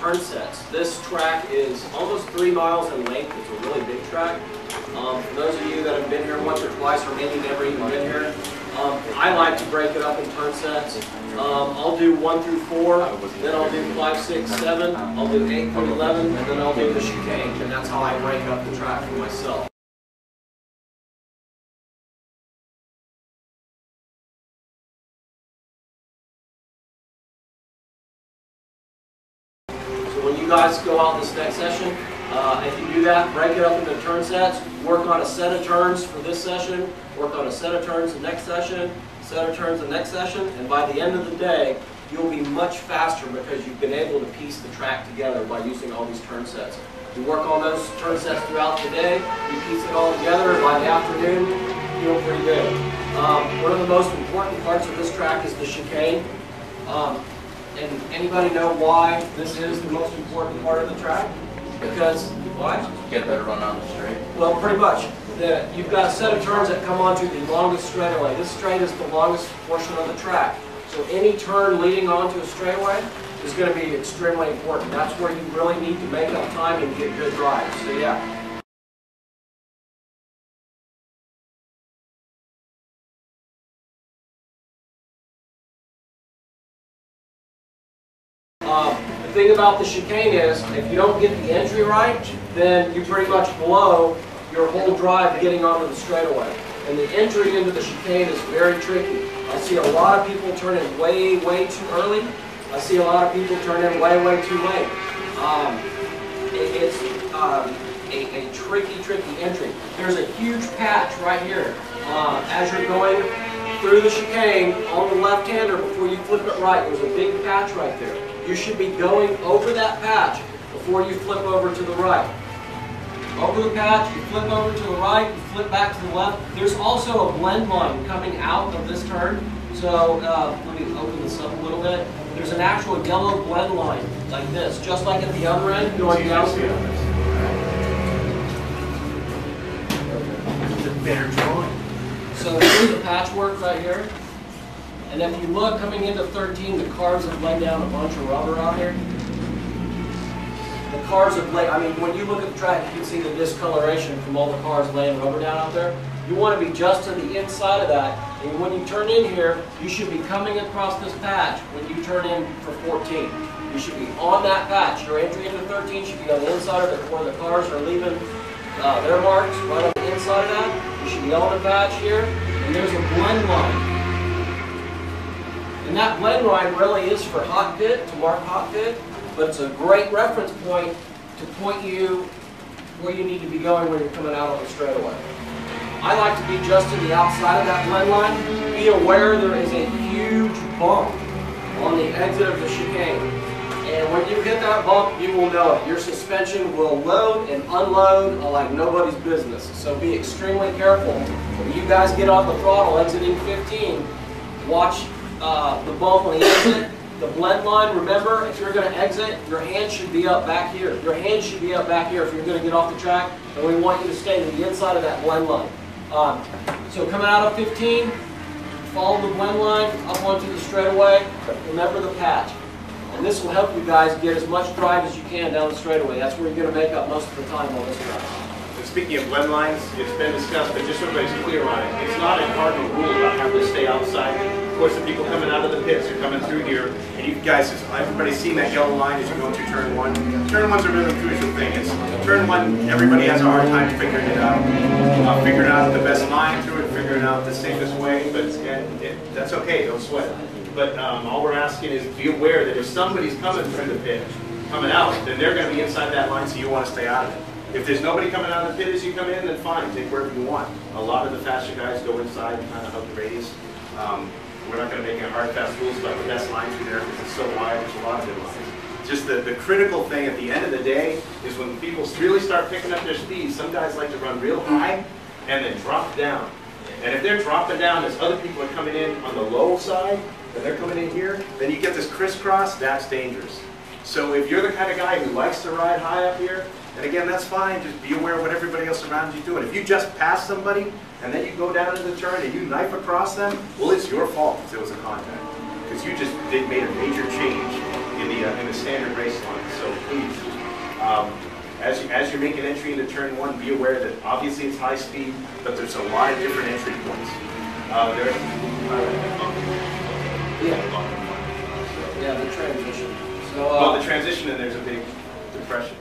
turn sets. This track is almost 3 miles in length. It's a really big track. For those of you that have been here once or twice, or maybe never even been here, I like to break it up in turn sets. I'll do 1 through 4, then I'll do 5, 6, 7, I'll do 8 through 11, and then I'll do the chicane, and that's how I break up the track for myself. So when you guys go out this next session, if you do that, break it up into turn sets, work on a set of turns for this session, work on a set of turns the next session, set of turns the next session, and by the end of the day, you'll be much faster because you've been able to piece the track together by using all these turn sets. You work on those turn sets throughout the day, you piece it all together, and by the afternoon, you feel pretty good. One of the most important parts of this track is the chicane. And anybody know why this is the most important part of the track? Because, why? Get a better run on the straight. Well, pretty much. You've got a set of turns that come onto the longest straightaway. This straight is the longest portion of the track. So any turn leading onto a straightaway is going to be extremely important. That's where you really need to make up time and get good drives. So yeah. The thing about the chicane is, if you don't get the entry right, then you pretty much blow your whole drive getting onto the straightaway. And the entry into the chicane is very tricky. I see a lot of people turn in way, way too early. I see a lot of people turn in way, way too late. It's a tricky entry. There's a huge patch right here. As you're going through the chicane on the left-hander before you flip it right, there's a big patch right there. You should be going over that patch before you flip over to the right. Over the patch, you flip over to the right, you flip back to the left. There's also a blend line coming out of this turn. So let me open this up a little bit. There's an actual yellow blend line like this, just like at the other end going down. It's a better drawing. So here's the patchwork right here. And if you look coming into 13, the cars have laid down a bunch of rubber out here. The cars have laid, I mean, when you look at the track, you can see the discoloration from all the cars laying rubber down out there. You want to be just to the inside of that. And when you turn in here, you should be coming across this patch when you turn in for 14. You should be on that patch. Your entry into 13 should be on the inside of it where the cars are leaving their marks, right on the inside of that. You should be on the patch here. And there's a blend line. And that blend line really is for hot pit, to mark hot pit, but it's a great reference point to point you where you need to be going when you're coming out on the straightaway. I like to be just to the outside of that blend line. Be aware there is a huge bump on the exit of the chicane. And when you hit that bump, you will know it. Your suspension will load and unload like nobody's business. So be extremely careful. When you guys get off the throttle exiting 15, watch the bump on the exit, the blend line. Remember, if you're going to exit, your hand should be up back here. Your hand should be up back here if you're going to get off the track, and we want you to stay to the inside of that blend line. So coming out of 15, follow the blend line up onto the straightaway. Remember the patch. And this will help you guys get as much drive as you can down the straightaway. That's where you're going to make up most of the time on this track. Speaking of blend lines, it's been discussed, but just so everybody's clear on it, it's not a cardinal rule about having to stay outside. Of course, the people coming out of the pits are coming through here, and you guys, everybody's seen that yellow line as you go through turn one. Turn one's a really crucial thing. It's turn one, everybody has a hard time figuring it out. Figuring out the best line through it, figuring out the safest way, but that's okay, don't sweat it. But all we're asking is be aware that if somebody's coming through the pit, coming out, then they're going to be inside that line, so you want to stay out of it. If there's nobody coming out of the pit as you come in, then fine, take wherever you want. A lot of the faster guys go inside and kind of hug the radius. We're not going to make any hard, fast rules about the best line through there because it's so wide, there's a lot of good lines. Just the critical thing at the end of the day is when people really start picking up their speed, some guys like to run real high and then drop down. And if they're dropping down as other people are coming in on the low side, and they're coming in here, then you get this crisscross, that's dangerous. So if you're the kind of guy who likes to ride high up here, and again, that's fine, just be aware of what everybody else around you is doing. If you just pass somebody, and then you go down into the turn and you knife across them, well, it's your fault if there was a contact. Because you just made a major change in the standard race line. So As you're making entry into turn one, be aware that obviously it's high speed, but there's a lot of different entry points. Yeah, the transition. So, Well, the transition and there's a big depression.